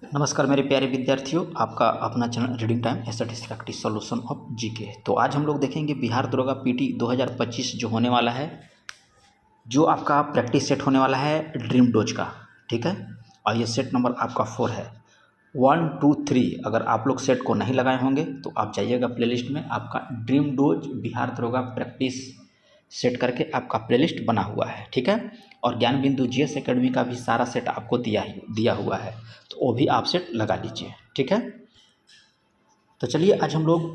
नमस्कार मेरे प्यारे विद्यार्थियों, आपका अपना channel reading time SAT practice solution of GK. तो आज हम लोग देखेंगे बिहार दरोगा पीटी 2025 जो होने वाला है, जो आपका प्रैक्टिस सेट होने वाला है ड्रीम डोज का। ठीक है, और ये सेट नंबर आपका 4 है। 1, 2, 3 अगर आप लोग सेट को नहीं लगाए होंगे तो आप जाइएगा प्लेलिस्ट में, आपका ड्रीम डोज बिहार दरोगा प्रैक्टिस सेट करके आपका प्लेलिस्ट बना हुआ है। ठीक है, और ज्ञान बिंदु जीएस एकेडमी का भी सारा सेट आपको दिया हुआ है, तो वो भी आप सेट लगा लीजिए। ठीक है, तो चलिए आज हम लोग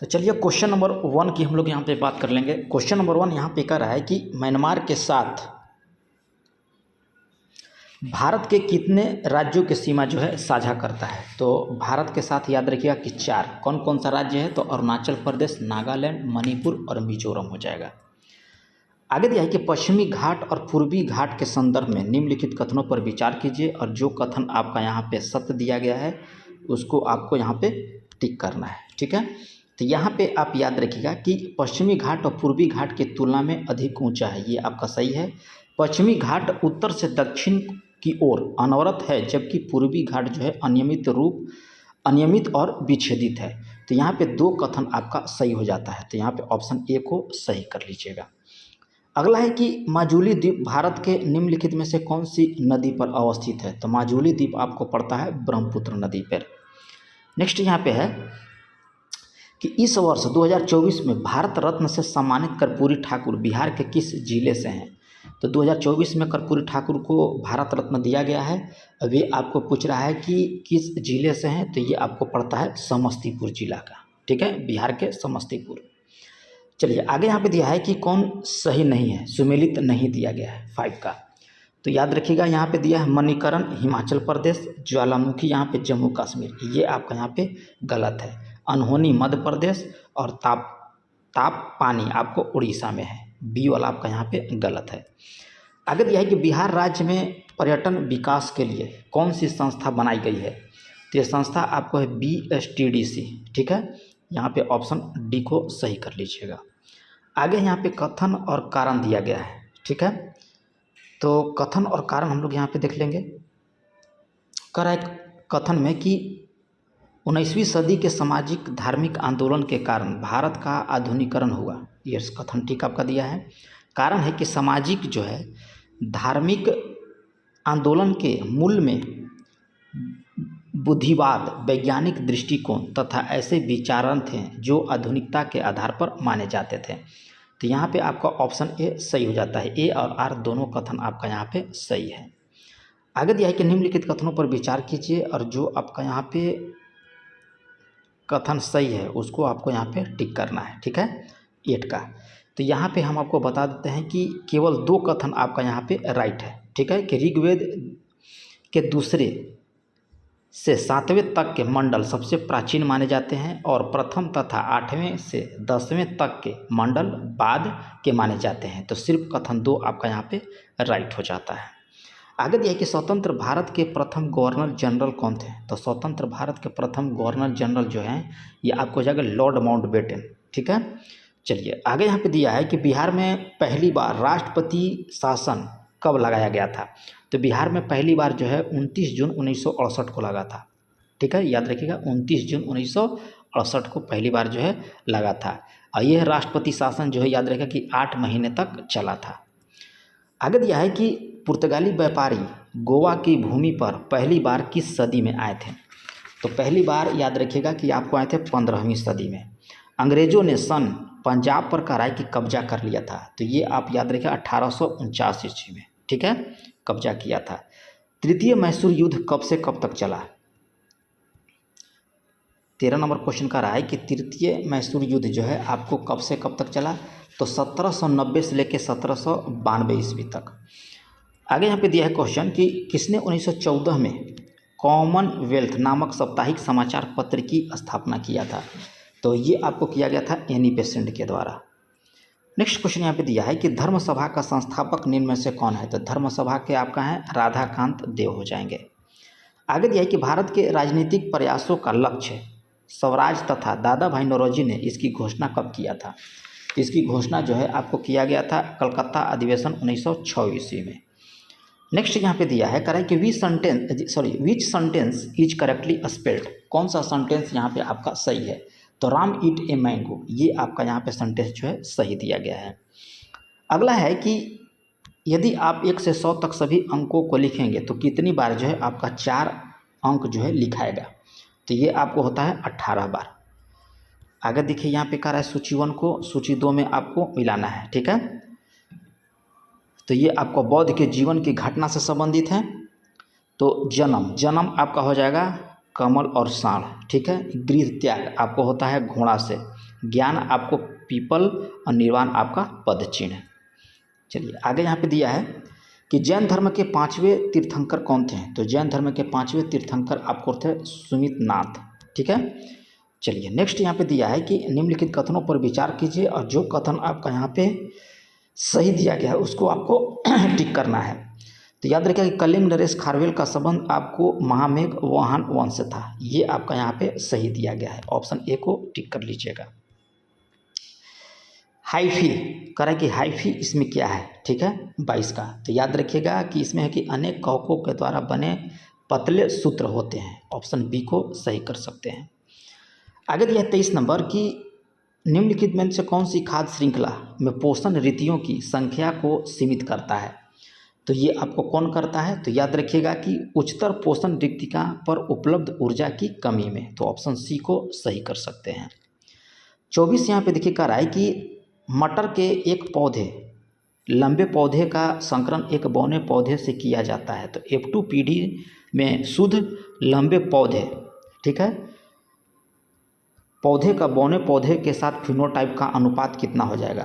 क्वेश्चन नंबर 1 की हम लोग यहाँ पे बात कर लेंगे। क्वेश्चन नंबर 1 यहाँ पे कह रहा है कि म्यांमार के साथ भारत के कितने राज्यों की सीमा जो है साझा करता है। तो भारत के साथ याद रखिएगा कि 4। कौन कौन सा राज्य है, तो अरुणाचल प्रदेश, नागालैंड, मणिपुर और मिजोरम हो जाएगा। आगे दिया है कि पश्चिमी घाट और पूर्वी घाट के संदर्भ में निम्नलिखित कथनों पर विचार कीजिए, और जो कथन आपका यहाँ पे सत्य दिया गया है उसको आपको यहाँ पे टिक करना है। ठीक है, तो यहाँ पे आप याद रखिएगा कि पश्चिमी घाट और पूर्वी घाट की तुलना में अधिक ऊंचा है, ये आपका सही है। पश्चिमी घाट उत्तर से दक्षिण की ओर अनवरत है, जबकि पूर्वी घाट जो है अनियमित और विच्छेदित है। तो यहाँ पे 2 कथन आपका सही हो जाता है, तो यहाँ पे ऑप्शन ए को सही कर लीजिएगा। अगला है कि माजुली द्वीप भारत के निम्नलिखित में से कौन सी नदी पर अवस्थित है। तो माजुली द्वीप आपको पड़ता है ब्रह्मपुत्र नदी पर। नेक्स्ट यहाँ पे है कि इस वर्ष 2024 में भारत रत्न से सम्मानित कर्पूरी ठाकुर बिहार के किस जिले से हैं। तो 2024 में कर्पूरी ठाकुर को भारत रत्न दिया गया है। अभी आपको पूछ रहा है कि किस जिले से हैं, तो ये आपको पड़ता है समस्तीपुर जिला का। ठीक है, बिहार के समस्तीपुर। चलिए आगे यहाँ पे दिया है कि कौन सही नहीं है, सुमेलित नहीं दिया गया है 5 का। तो याद रखिएगा यहाँ पे दिया है मणिकरण हिमाचल प्रदेश, ज्वालामुखी यहाँ पे जम्मू कश्मीर, ये आपका यहाँ पे गलत है। अनहोनी मध्य प्रदेश और ताप पानी आपको उड़ीसा में है, बी वाला आपका यहाँ पे गलत है। आगे दिया है कि बिहार राज्य में पर्यटन विकास के लिए कौन सी संस्था बनाई गई है। तो ये संस्था आपको है BSTDC। ठीक है, यहाँ पे ऑप्शन डी को सही कर लीजिएगा। आगे यहाँ पे कथन और कारण दिया गया है। ठीक है, तो कथन और कारण हम लोग यहाँ पे देख लेंगे। कर एक कथन में कि 19वीं सदी के सामाजिक धार्मिक आंदोलन के कारण भारत का आधुनिकीकरण हुआ, ये कथन ठीक आपका दिया है। कारण है कि सामाजिक जो है धार्मिक आंदोलन के मूल में बुद्धिवाद, वैज्ञानिक दृष्टिकोण तथा ऐसे विचारण थे जो आधुनिकता के आधार पर माने जाते थे। तो यहाँ पे आपका ऑप्शन ए सही हो जाता है। ए और आर दोनों कथन आपका यहाँ पे सही है। आगे दिया है कि निम्नलिखित कथनों पर विचार कीजिए, और जो आपका यहाँ पे कथन सही है उसको आपको यहाँ पे टिक करना है। ठीक है, 8 का। तो यहाँ पे हम आपको बता देते हैं कि केवल 2 कथन आपका यहाँ पे राइट है। ठीक है, कि ऋग्वेद के 2 से 7वें तक के मंडल सबसे प्राचीन माने जाते हैं, और प्रथम तथा 8वें से 10वें तक के मंडल बाद के माने जाते हैं। तो सिर्फ कथन 2 आपका यहाँ पे राइट हो जाता है। आगे दिया है कि स्वतंत्र भारत के प्रथम गवर्नर जनरल कौन थे। तो स्वतंत्र भारत के प्रथम गवर्नर जनरल जो हैं ये आपको हो जाएगा लॉर्ड माउंटबेटन। ठीक है, चलिए आगे यहाँ पे दिया है कि बिहार में पहली बार राष्ट्रपति शासन कब लगाया गया था। तो बिहार में पहली बार जो है 29 जून 1968 को लगा था। ठीक है, याद रखिएगा 29 जून 1968 को पहली बार जो है लगा था, और यह राष्ट्रपति शासन जो है याद रखिएगा कि 8 महीने तक चला था। आगे दिया है कि पुर्तगाली व्यापारी गोवा की भूमि पर पहली बार किस सदी में आए थे। तो पहली बार याद रखिएगा कि आपको आए थे 15वीं सदी में। अंग्रेजों ने सन पंजाब पर कराई की कब्जा कर लिया था। तो ये आप याद रखिए 1849 ईस्वी में, ठीक है, कब्जा किया था। तृतीय मैसूर युद्ध कब से कब तक चला। 13 नंबर क्वेश्चन का रहा है कि तृतीय मैसूर युद्ध जो है आपको कब से कब तक चला। तो 1790 से लेकर 1792 ईस्वी तक। आगे यहाँ पे दिया है क्वेश्चन कि किसने 1914 में कॉमनवेल्थ नामक साप्ताहिक समाचार पत्र की स्थापना किया था। तो ये आपको किया गया था एनी बेसेंट के द्वारा। नेक्स्ट क्वेश्चन यहाँ पे दिया है कि धर्म सभा का संस्थापक निम्न में से कौन है। तो धर्म सभा के आपका है राधाकांत देव हो जाएंगे। आगे दिया है कि भारत के राजनीतिक प्रयासों का लक्ष्य स्वराज तथा दादा भाई नौरोजी ने इसकी घोषणा कब किया था। तो इसकी घोषणा जो है आपको किया गया था कलकत्ता अधिवेशन 1906 ईस्वी में। नेक्स्ट यहाँ पे दिया है कह रहा है कि विच सेंटेंस इज करेक्टली स्पेल्ड, कौन सा सेंटेंस यहाँ पे आपका सही है। तो राम ईट ए मैंगो, ये आपका यहाँ पे सेंटेंस जो है सही दिया गया है। अगला है कि यदि आप 1 से 100 तक सभी अंकों को लिखेंगे तो कितनी बार जो है आपका 4 अंक जो है लिखाएगा। तो ये आपको होता है 18 बार। आगे देखिए यहाँ पे कह रहा है सूची 1 को सूची 2 में आपको मिलाना है, ठीक है। तो ये आपको बौद्ध के जीवन की घटना से संबंधित है। तो जन्म आपका हो जाएगा कमल और साढ़, ठीक है। गृह त्याग आपको होता है घोड़ा से, ज्ञान आपको पीपल और निर्वाण आपका पद चिन्ह। चलिए आगे यहाँ पे दिया है कि जैन धर्म के 5वें तीर्थंकर कौन थे। तो जैन धर्म के 5वें तीर्थंकर आपको थे सुमित नाथ, ठीक है। चलिए नेक्स्ट यहाँ पे दिया है कि निम्नलिखित कथनों पर विचार कीजिए और जो कथन आपका यहाँ पे सही दिया गया है उसको आपको टिक करना है। तो याद रखिए कि कलिंग नरेश खारवेल का संबंध आपको महामेघ वाहन वंश से था, ये आपका यहाँ पे सही दिया गया है। ऑप्शन ए को टिक कर लीजिएगा। हाइफी कह रहा है कि हाइफी इसमें क्या है, ठीक है 22 का। तो याद रखिएगा कि इसमें है कि अनेक कवकों के द्वारा बने पतले सूत्र होते हैं। ऑप्शन बी को सही कर सकते हैं। आगे दिया है 23 नंबर की निम्नलिखित में से कौन सी खाद्य श्रृंखला में पोषण रीतियों की संख्या को सीमित करता है। तो ये आपको कौन करता है। तो याद रखिएगा कि उच्चतर पोषण रिक्तिका पर उपलब्ध ऊर्जा की कमी में। तो ऑप्शन सी को सही कर सकते हैं। 24 यहाँ पे देखिए कह रहा है कि मटर के एक पौधे लंबे पौधे का संकरण एक बौने पौधे से किया जाता है। तो F2 पीढ़ी में शुद्ध लंबे पौधे, ठीक है, पौधे का बौने पौधे के साथ फिनोटाइप का अनुपात कितना हो जाएगा।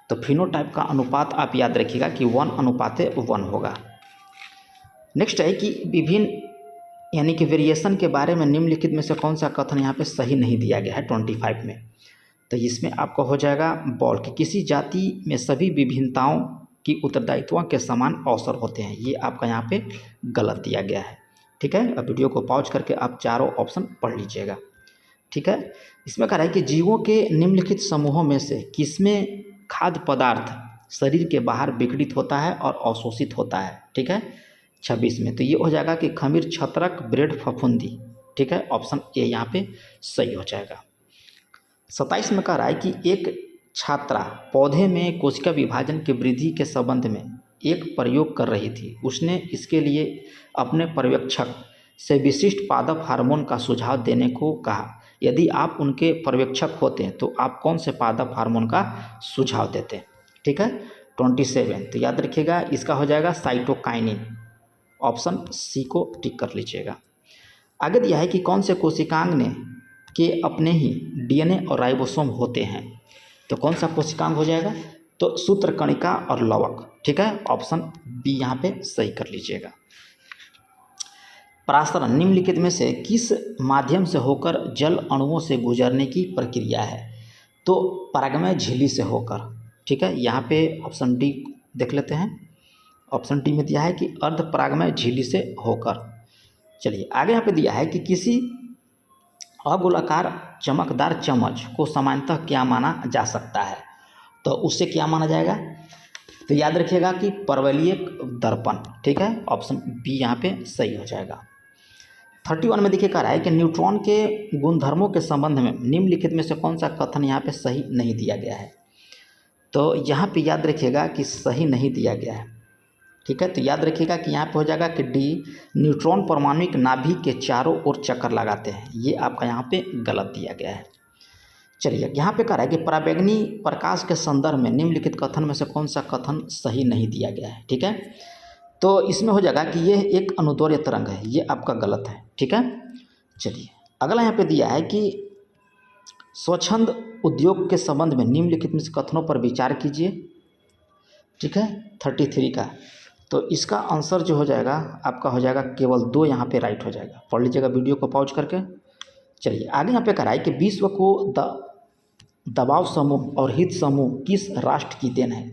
तो फिनोटाइप का अनुपात आप याद रखिएगा कि 1:1 होगा। नेक्स्ट है कि विभिन्न यानी कि वेरिएशन के बारे में निम्नलिखित में से कौन सा कथन यहाँ पे सही नहीं दिया गया है 25 में। तो इसमें आपको हो जाएगा बॉल कि किसी जाति में सभी विभिन्नताओं की उत्तरदायित्वों के समान अवसर होते हैं। ये आपका यहाँ पे गलत दिया गया है, ठीक है। अब वीडियो को पॉज करके आप चारों ऑप्शन पढ़ लीजिएगा, ठीक है। इसमें कह रहा है कि जीवों के निम्नलिखित समूहों में से किसमें खाद्य पदार्थ शरीर के बाहर विघटित होता है और अवशोषित होता है, ठीक है 26 में। तो ये हो जाएगा कि खमीर, छत्रक, ब्रेड, फफूंदी, ठीक है। ऑप्शन ए यहाँ पे सही हो जाएगा। 27 में कह रहा है कि एक छात्रा पौधे में कोशिका विभाजन की वृद्धि के संबंध में एक प्रयोग कर रही थी। उसने इसके लिए अपने पर्यवेक्षक से विशिष्ट पादप हार्मोन का सुझाव देने को कहा। यदि आप उनके पर्यवेक्षक होते तो आप कौन से पादप हार्मोन का सुझाव देते, ठीक है 27। तो याद रखिएगा इसका हो जाएगा साइटोकाइनिन। ऑप्शन सी को टिक कर लीजिएगा। आगे दिया है कि कौन से कोशिकांग ने के अपने ही डीएनए और राइबोसोम होते हैं। तो कौन सा कोशिकांग हो जाएगा। तो सूत्रकणिका और लवक, ठीक है। ऑप्शन बी यहाँ पे सही कर लीजिएगा। परासरण निम्नलिखित में से किस माध्यम से होकर जल अणुओं से गुजरने की प्रक्रिया है। तो परागमय झिल्ली से होकर, ठीक है। यहाँ पे ऑप्शन डी देख लेते हैं। ऑप्शन डी में दिया है कि अर्ध परागमय झिल्ली से होकर। चलिए आगे यहाँ पे दिया है कि किसी अगोलाकार चमकदार चम्मच को सामान्यतः क्या माना जा सकता है। तो उससे क्या माना जाएगा। तो याद रखिएगा कि परवलयिक दर्पण, ठीक है। ऑप्शन बी यहाँ पे सही हो जाएगा। 31 में देखिए कह रहा है कि न्यूट्रॉन के गुणधर्मों के संबंध में निम्नलिखित में से कौन सा कथन यहाँ पे सही नहीं दिया गया है। तो यहाँ पे याद रखिएगा कि सही नहीं दिया गया है, ठीक है। तो याद रखिएगा कि यहाँ पे हो जाएगा कि डी न्यूट्रॉन परमाणुक नाभिक के चारों ओर चक्कर लगाते हैं। ये आपका यहाँ पे गलत दिया गया है। चलिए यहाँ पे कह रहा है कि पराबैंगनी प्रकाश के संदर्भ में निम्नलिखित कथन में से कौन सा कथन सही नहीं दिया गया है, ठीक है। तो इसमें हो जाएगा कि यह एक अनुदैर्घ्य तरंग है, ये आपका गलत है, ठीक है। चलिए अगला यहाँ पे दिया है कि स्वच्छंद उद्योग के संबंध में निम्नलिखित में से कथनों पर विचार कीजिए, ठीक है 33 का। तो इसका आंसर जो हो जाएगा आपका हो जाएगा केवल 2 यहाँ पे राइट हो जाएगा। पढ़ लीजिएगा वीडियो को पॉज करके। चलिए आगे यहाँ पे कह रहा है कि विश्व को दबाव समूह और हित समूह किस राष्ट्र की देन है।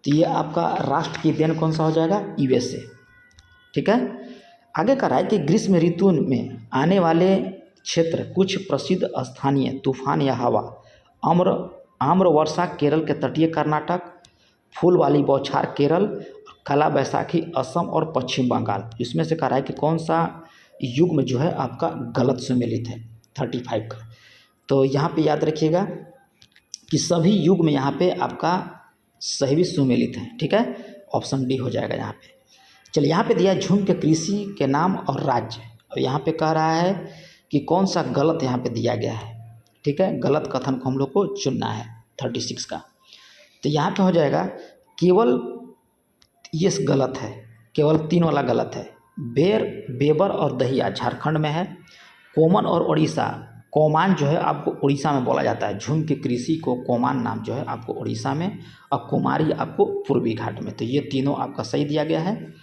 तो ये आपका राष्ट्र की देन कौन सा हो जाएगा USA, ठीक है। आगे कह रहा है कि ग्रीष्म ऋतु में आने वाले क्षेत्र कुछ प्रसिद्ध स्थानीय तूफान या हवा आम्र वर्षा केरल के तटीय कर्नाटक, फूल वाली बौछार केरल, काला बैसाखी असम और पश्चिम बंगाल। इसमें से कह रहा है कि कौन सा युग्म जो है आपका गलत सुमेलित है 35 का। तो यहाँ पे याद रखिएगा कि सभी युग्म यहाँ पे आपका सही भी सुमेलित है, ठीक है। ऑप्शन डी हो जाएगा यहाँ पे। चलिए यहाँ पे दिया झुंड के कृषि के नाम और राज्य, और यहाँ पे कह रहा है कि कौन सा गलत यहाँ पे दिया गया है, ठीक है। गलत कथन को हम लोग को चुनना है 36 का। तो यहाँ पे हो जाएगा केवल ये गलत है, केवल 3 वाला गलत है। बेर, बेबर और दहिया झारखंड में है। कोमन और उड़ीसा, कोमान जो है आपको उड़ीसा में बोला जाता है। झुंड की कृषि को कोमान नाम जो है आपको उड़ीसा में, और कुमारी आपको पूर्वी घाट में। तो ये तीनों आपका सही दिया गया है।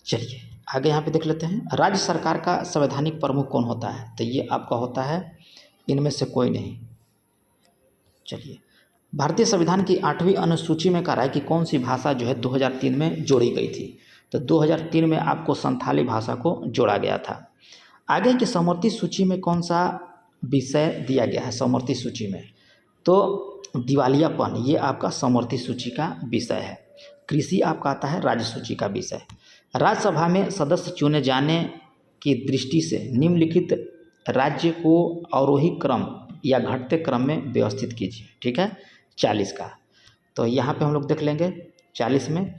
चलिए आगे यहाँ पे देख लेते हैं। राज्य सरकार का संवैधानिक प्रमुख कौन होता है? तो ये आपका होता है इनमें से कोई नहीं। चलिए भारतीय संविधान की 8वीं अनुसूची में कह रहा है कि कौन सी भाषा जो है 2003 में जोड़ी गई थी। तो 2003 में आपको संथाली भाषा को जोड़ा गया था। आगे की समवर्ती सूची में कौन सा विषय दिया गया है? समवर्ती सूची में तो दिवालियापन, ये आपका समवर्ती सूची का विषय है। कृषि आपका आता है राज्य सूची का विषय। राज्यसभा में सदस्य चुने जाने की दृष्टि से निम्नलिखित राज्य को अवरोही क्रम या घटते क्रम में व्यवस्थित कीजिए, ठीक है। 40 का, तो यहाँ पे हम लोग देख लेंगे 40 में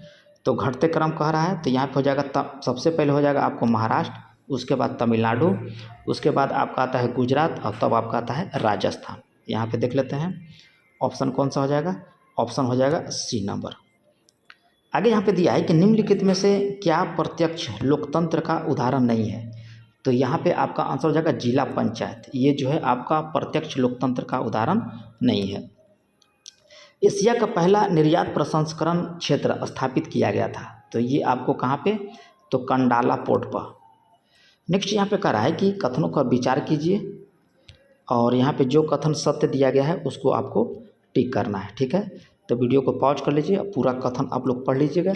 तो घटते क्रम कह रहा है। तो यहाँ पे हो जाएगा सबसे पहले हो जाएगा आपको महाराष्ट्र, उसके बाद तमिलनाडु, उसके बाद आपका आता है गुजरात, और तब आपका आता है राजस्थान। यहाँ पे देख लेते हैं ऑप्शन कौन सा हो जाएगा। ऑप्शन हो जाएगा सी नंबर। आगे यहाँ पे दिया है कि निम्नलिखित में से क्या प्रत्यक्ष लोकतंत्र का उदाहरण नहीं है। तो यहाँ पे आपका आंसर हो जाएगा जिला पंचायत। ये जो है आपका प्रत्यक्ष लोकतंत्र का उदाहरण नहीं है। एशिया का पहला निर्यात प्रसंस्करण क्षेत्र स्थापित किया गया था। तो ये आपको कहाँ पे? तो कंडाला पोर्ट पर। नेक्स्ट यहाँ पे कह रहा है कि कथनों का विचार कीजिए, और यहाँ पे जो कथन सत्य दिया गया है उसको आपको टिक करना है, ठीक है। तो वीडियो को पॉज कर लीजिए, पूरा कथन आप लोग पढ़ लीजिएगा।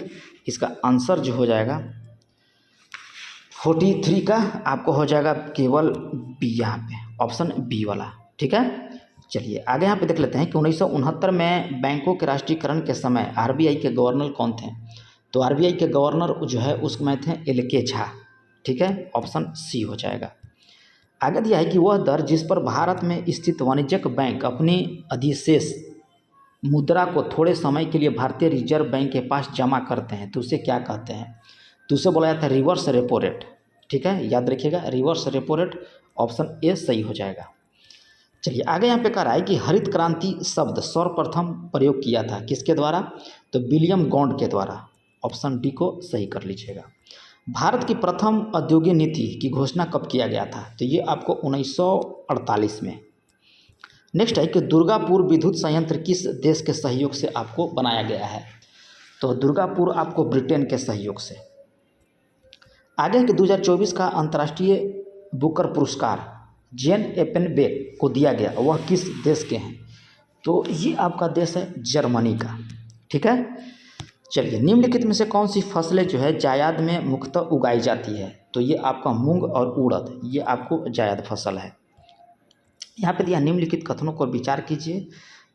इसका आंसर जो हो जाएगा 43 का आपको हो जाएगा केवल बी, यहाँ पे ऑप्शन बी वाला, ठीक है। चलिए आगे यहाँ पे देख लेते हैं कि 1969 में बैंकों के राष्ट्रीयकरण के समय आरबीआई के गवर्नर कौन थे। तो आरबीआई के गवर्नर जो है उसमें थे एल.के. झा, ठीक है। ऑप्शन सी हो जाएगा। आगे दिया है कि वह दर जिस पर भारत में स्थित वाणिज्यिक बैंक अपनी अधिशेष मुद्रा को थोड़े समय के लिए भारतीय रिजर्व बैंक के पास जमा करते हैं, तो उसे क्या कहते हैं? तो उसे बोला जाता है रिवर्स रेपो रेट, ठीक है। याद रखिएगा reverse repo rate, option A सही हो जाएगा। चलिए आगे यहाँ पे कह रहा है कि हरित क्रांति शब्द सर्वप्रथम प्रयोग किया था किसके द्वारा? तो विलियम गॉन्ड के द्वारा। ऑप्शन डी को सही कर लीजिएगा। भारत की प्रथम औद्योगिक नीति की घोषणा कब किया गया था? तो ये आपको 1948 में। नेक्स्ट है कि दुर्गापुर विद्युत संयंत्र किस देश के सहयोग से आपको बनाया गया है? तो दुर्गापुर आपको ब्रिटेन के सहयोग से। आगे के 2024 का अंतर्राष्ट्रीय बुकर पुरस्कार जेन एपेनबेक को दिया गया, वह किस देश के हैं? तो ये आपका देश है जर्मनी का, ठीक है। चलिए निम्नलिखित में से कौन सी फसलें जो है जायद में मुख्यतः उगाई जाती है? तो ये आपका मूंग और उड़द, ये आपको जायद फसल है। यहाँ पे दिया निम्नलिखित कथनों को विचार कीजिए,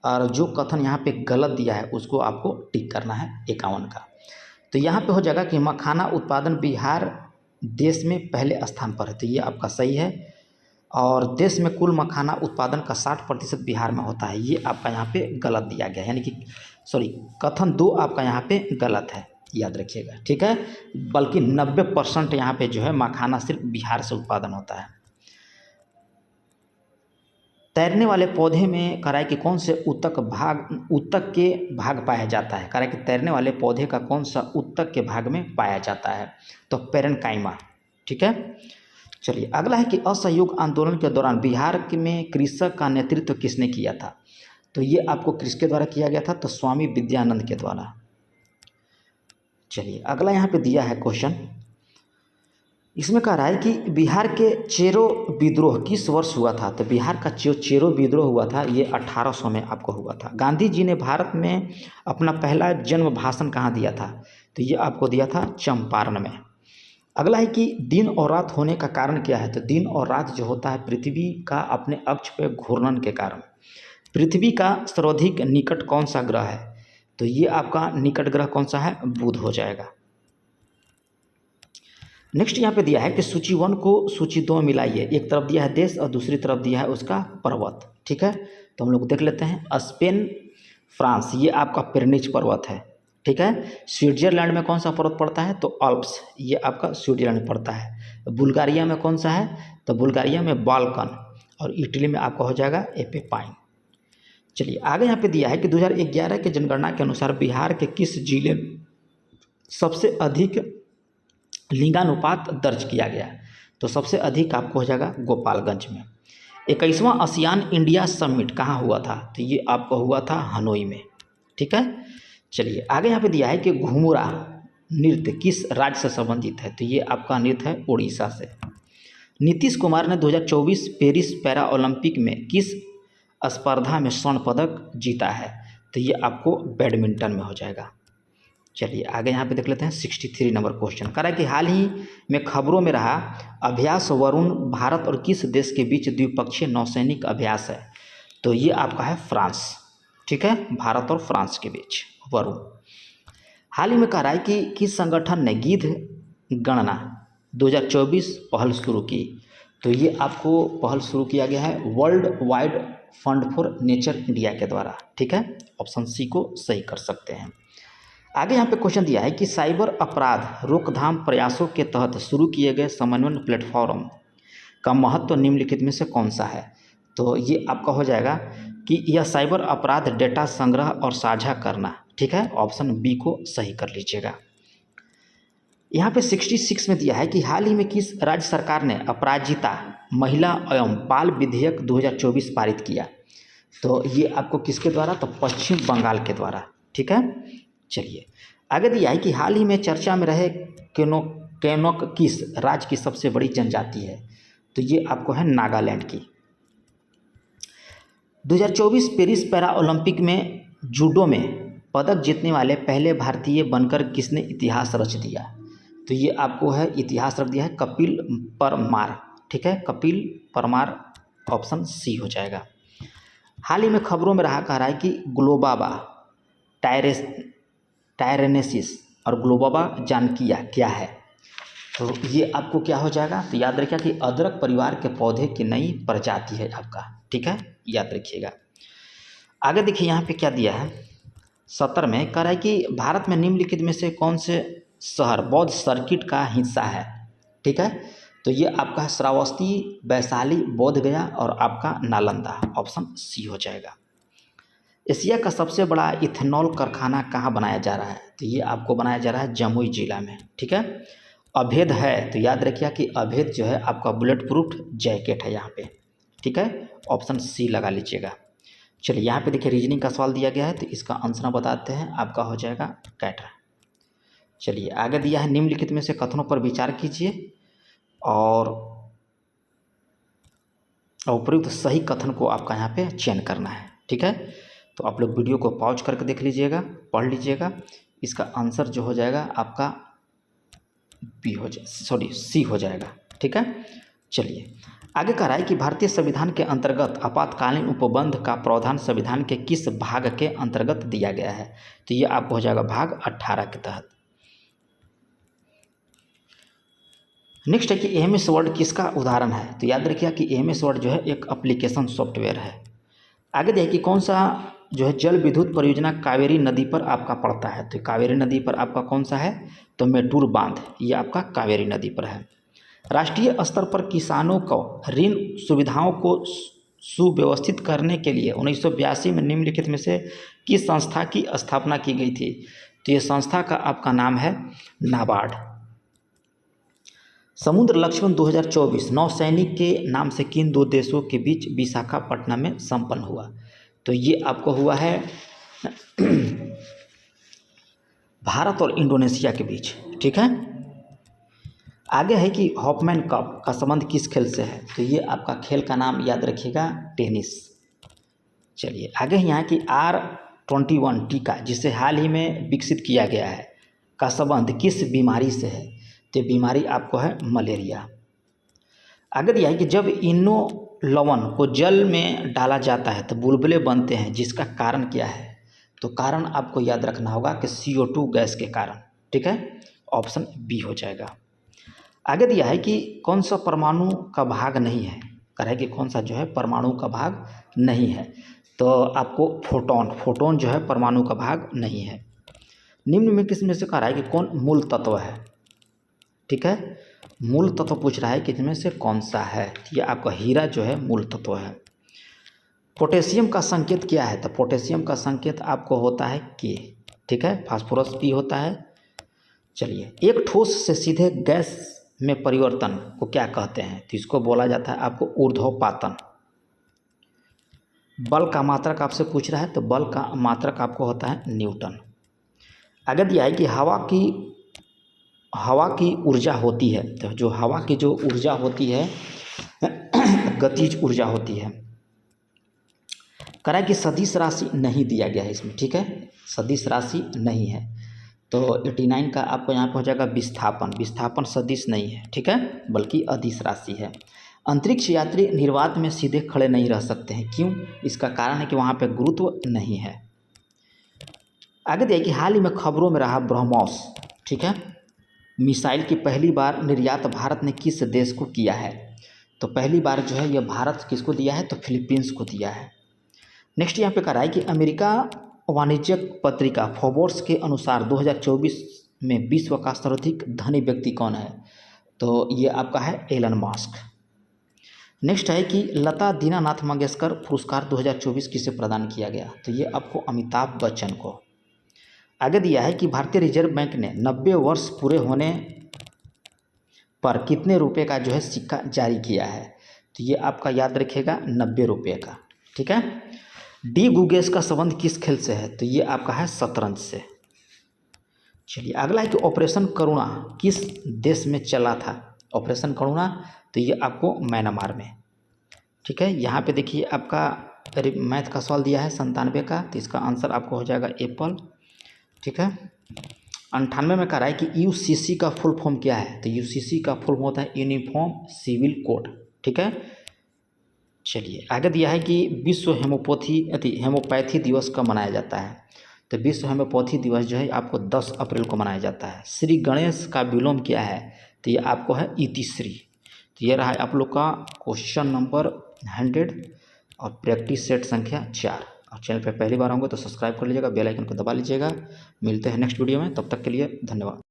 और जो कथन यहाँ पे गलत दिया है उसको आपको टिक करना है 51 का। तो यहाँ पे हो जाएगा कि मखाना उत्पादन बिहार देश में पहले स्थान पर है। तो ये आपका सही है, और देश में कुल मखाना उत्पादन का 60% बिहार में होता है। ये आपका यहाँ पे गलत दिया गया है, यानी कि सॉरी कथन 2 आपका यहाँ पे गलत है, याद रखिएगा, ठीक है। बल्कि 90% यहाँ पे जो है मखाना सिर्फ बिहार से उत्पादन होता है। तैरने वाले पौधे में कह रहा है कि कौन से उत्तक के भाग पाया जाता है? कह रहा है कि तैरने वाले पौधे का कौन सा उत्तक के भाग में पाया जाता है? तो पेरेन्काइमा, ठीक है। चलिए अगला है कि असहयोग आंदोलन के दौरान बिहार में कृषक का नेतृत्व किसने किया था? तो ये आपको किसके द्वारा किया गया था? तो स्वामी विद्यानंद के द्वारा। चलिए अगला यहाँ पे दिया है क्वेश्चन, इसमें कह रहा है कि बिहार के चेरो विद्रोह किस वर्ष हुआ था? तो बिहार का जो चेरो विद्रोह हुआ था ये 1800 में आपको हुआ था। गांधी जी ने भारत में अपना पहला जन्म भाषण कहाँ दिया था? तो ये आपको दिया था चंपारण में। अगला है कि दिन और रात होने का कारण क्या है? तो दिन और रात जो होता है पृथ्वी का अपने अक्ष पे घूर्णन के कारण। पृथ्वी का सर्वाधिक निकट कौन सा ग्रह है? तो ये आपका निकट ग्रह कौन सा है? बुध हो जाएगा। नेक्स्ट यहाँ पे दिया है कि सूची 1 को सूची 2 में मिलाइए। एक तरफ दिया है देश और दूसरी तरफ दिया है उसका पर्वत। ठीक है, तो हम लोग देख लेते हैं। स्पेन, फ्रांस, ये आपका पिरेनीज पर्वत है। ठीक है, स्विट्जरलैंड में कौन सा पर्वत पड़ता है? तो अल्प्स, ये आपका स्विट्जरलैंड में पड़ता है। बुल्गारिया में कौन सा है? तो बुल्गारिया में बाल्कन, और इटली में आपका हो जाएगा एपेपाइन। चलिए आगे यहाँ पे दिया है कि 2011 के जनगणना के अनुसार बिहार के किस जिले में सबसे अधिक लिंगानुपात दर्ज किया गया? तो सबसे अधिक आपको हो जाएगा गोपालगंज में। 21वां आसियान इंडिया समिट कहाँ हुआ था? तो ये आपको हुआ था हनोई में। ठीक है, चलिए आगे यहाँ पे दिया है कि घुमुरा नृत्य किस राज्य से संबंधित है? तो ये आपका नृत्य है उड़ीसा से। नीतीश कुमार ने 2024 पेरिस पैरा ओलंपिक में किस स्पर्धा में स्वर्ण पदक जीता है? तो ये आपको बैडमिंटन में हो जाएगा। चलिए आगे यहाँ पे देख लेते हैं 63 नंबर क्वेश्चन। कह रहा है कि हाल ही में खबरों में रहा अभ्यास वरुण भारत और किस देश के बीच द्विपक्षीय नौसैनिक अभ्यास है? तो ये आपका है फ्रांस। ठीक है, भारत और फ्रांस के बीच वरुण। हाल ही में कह रहा है कि किस संगठन ने गिद्ध गणना 2024 पहल शुरू की? तो ये आपको पहल शुरू किया गया है world wide fund for nature India के द्वारा। ठीक है, ऑप्शन सी को सही कर सकते हैं। आगे यहाँ पे क्वेश्चन दिया है कि साइबर अपराध रोकथाम प्रयासों के तहत शुरू किए गए समन्वय प्लेटफॉर्म का महत्व निम्नलिखित में से कौन सा है? तो ये आपका हो जाएगा कि यह साइबर अपराध डेटा संग्रह और साझा करना। ठीक है, ऑप्शन बी को सही कर लीजिएगा। यहाँ पे 66 में दिया है कि हाल ही में किस राज्य सरकार ने अपराजिता महिला एवं बाल विधेयक 2024 पारित किया? तो ये आपको किसके द्वारा? तो पश्चिम बंगाल के द्वारा। ठीक है, चलिए आगे दिया है कि हाल ही में चर्चा में रहे केनोक किस राज्य की सबसे बड़ी जनजाति है? तो ये आपको है नागालैंड की। 2024 पेरिस पैरा ओलंपिक में जूडो में पदक जीतने वाले पहले भारतीय बनकर किसने इतिहास रच दिया? तो ये आपको है इतिहास रख दिया है कपिल परमार। ठीक है, कपिल परमार, ऑप्शन सी हो जाएगा। हाल ही में खबरों में रहा कह रहा है कि ग्लोबाबा टायरेनेसिस और ग्लोबाबा जानकिया क्या है? तो ये आपको क्या हो जाएगा? तो याद रखिए कि अदरक परिवार के पौधे की नई प्रजाति है आपका। ठीक है, याद रखिएगा। आगे देखिए यहाँ पे क्या दिया है 70 में। कह रहा है कि भारत में निम्नलिखित में से कौन से शहर बौद्ध सर्किट का हिस्सा है? ठीक है, तो ये आपका है श्रावस्ती, वैशाली, बोध गया और आपका नालंदा, ऑप्शन सी हो जाएगा। एशिया का सबसे बड़ा इथेनॉल कारखाना कहाँ बनाया जा रहा है? तो ये आपको बनाया जा रहा है जमुई जिला में। ठीक है, अभेद है, तो याद रखिए कि अभेद जो है आपका बुलेट प्रूफ जैकेट है यहाँ पे। ठीक है, ऑप्शन सी लगा लीजिएगा। चलिए यहाँ पे देखिए रीजनिंग का सवाल दिया गया है, तो इसका आंसर बताते हैं, आपका हो जाएगा कैटर। चलिए आगे दिया है निम्नलिखित में से कथनों पर विचार कीजिए और उपयुक्त सही कथन को आपका यहाँ पे चयन करना है। ठीक है, तो आप लोग वीडियो को पॉज करके देख लीजिएगा, पढ़ लीजिएगा। इसका आंसर जो हो जाएगा आपका सी हो जाएगा। ठीक है, चलिए आगे कह रहा है कि भारतीय संविधान के अंतर्गत आपातकालीन उपबंध का प्रावधान संविधान के किस भाग के अंतर्गत दिया गया है? तो ये आपको हो जाएगा भाग 18 के तहत। नेक्स्ट है कि एएमएस वर्ड किसका उदाहरण है? तो याद रखिए कि एएमएस वर्ड जो है एक एप्लीकेशन सॉफ्टवेयर है। आगे देखिए कि कौन सा जो है जल विद्युत परियोजना कावेरी नदी पर आपका पड़ता है? तो कावेरी नदी पर आपका कौन सा है? तो मेटूर बांध, ये आपका कावेरी नदी पर है। राष्ट्रीय स्तर पर किसानों को ऋण सुविधाओं को सुव्यवस्थित करने के लिए 1982 में निम्नलिखित में से किस संस्था की स्थापना की गई थी? तो ये संस्था का आपका नाम है नाबार्ड। समुद्र लक्ष्मण 2024 नौसैनिक के नाम से किन दो देशों के बीच विशाखापट्टनम में संपन्न हुआ? तो ये आपको हुआ है भारत और इंडोनेशिया के बीच। ठीक है, आगे है कि हॉफमैन कप का संबंध किस खेल से है? तो ये आपका खेल का नाम याद रखिएगा टेनिस। चलिए आगे यहाँ की R21 टीका जिसे हाल ही में विकसित किया गया है का संबंध किस बीमारी से है? तो बीमारी आपको है मलेरिया। आगे दिया है कि जब लवण को जल में डाला जाता है तो बुलबुले बनते हैं, जिसका कारण क्या है? तो कारण आपको याद रखना होगा कि CO2 गैस के कारण। ठीक है, ऑप्शन बी हो जाएगा। आगे दिया है कि कौन सा परमाणु का भाग नहीं है, कह रहा है कि कौन सा जो है परमाणु का भाग नहीं है, तो आपको फोटोन जो है परमाणु का भाग नहीं है। निम्न में किस में से कह रहा है कि कौन मूल तत्व है? ठीक है, मूल तत्व पूछ रहा है कि इनमें से कौन सा है, ये आपका हीरा जो है मूल तत्व है। पोटेशियम का संकेत क्या है? तो पोटेशियम का संकेत आपको होता है के। ठीक है, फास्फोरस पी होता है। चलिए, एक ठोस से सीधे गैस में परिवर्तन को क्या कहते हैं? तो इसको बोला जाता है आपको ऊर्ध्वपातन। बल का मात्रक आपसे पूछ रहा है, तो बल का मात्रक आपको होता है न्यूटन। आगे दिया है कि हवा की ऊर्जा होती है, तो जो हवा की जो ऊर्जा होती है गतिज ऊर्जा होती है। कह रहा है कि सदिश राशि नहीं दिया गया है इसमें। ठीक है, सदिश राशि नहीं है, तो 89 का आपको यहाँ पर हो जाएगा विस्थापन सदिश नहीं है। ठीक है, बल्कि अदिश राशि है। अंतरिक्ष यात्री निर्वात में सीधे खड़े नहीं रह सकते हैं, क्यों? इसका कारण है कि वहाँ पे गुरुत्व नहीं है। आगे देखिए, हाल ही में खबरों में रहा ब्रह्मोस, ठीक है, मिसाइल की पहली बार निर्यात भारत ने किस देश को किया है? तो पहली बार जो है यह भारत किसको दिया है? तो फिलीपींस को दिया है। नेक्स्ट यहाँ पे कह रहा है कि अमेरिका वाणिज्यिक पत्रिका फोर्ब्स के अनुसार 2024 में विश्व का सर्वाधिक धनी व्यक्ति कौन है? तो ये आपका है एलन मस्क। नेक्स्ट है कि लता दीनानाथ मंगेशकर पुरस्कार 2024 किसे प्रदान किया गया? तो ये आपको अमिताभ बच्चन को। आगे दिया है कि भारतीय रिजर्व बैंक ने 90 वर्ष पूरे होने पर कितने रुपए का जो है सिक्का जारी किया है? तो ये आपका याद रखिएगा 90 रुपये का। ठीक है, डी गुगेस का संबंध किस खेल से है? तो ये आपका है शतरंज से। चलिए, अगला है कि ऑपरेशन करुणा किस देश में चला था? ऑपरेशन करुणा, तो ये आपको म्यांमार में। ठीक है, यहाँ पे देखिए आपका मैथ का सवाल दिया है 97 का, तो इसका आंसर आपको हो जाएगा एप्पल। ठीक है, 98 में कह रहा है कि UCC का फुल फॉर्म क्या है? तो UCC का फुल फॉर्म होता है यूनिफॉर्म सिविल कोड। ठीक है, चलिए आगे दिया है कि विश्व हेमोपैथी दिवस कब मनाया जाता है? तो विश्व हेमोपैथी दिवस जो है आपको 10 अप्रैल को मनाया जाता है। श्री गणेश का विलोम क्या है? तो ये आपको है इतिश्री। तो ये रहा है आप लोग का क्वेश्चन नंबर 100 और प्रैक्टिस सेट संख्या 4। और चैनल पर पहली बार होंगे तो सब्सक्राइब कर लीजिएगा, बेल आइकन को दबा लीजिएगा। मिलते हैं नेक्स्ट वीडियो में, तब तक के लिए धन्यवाद।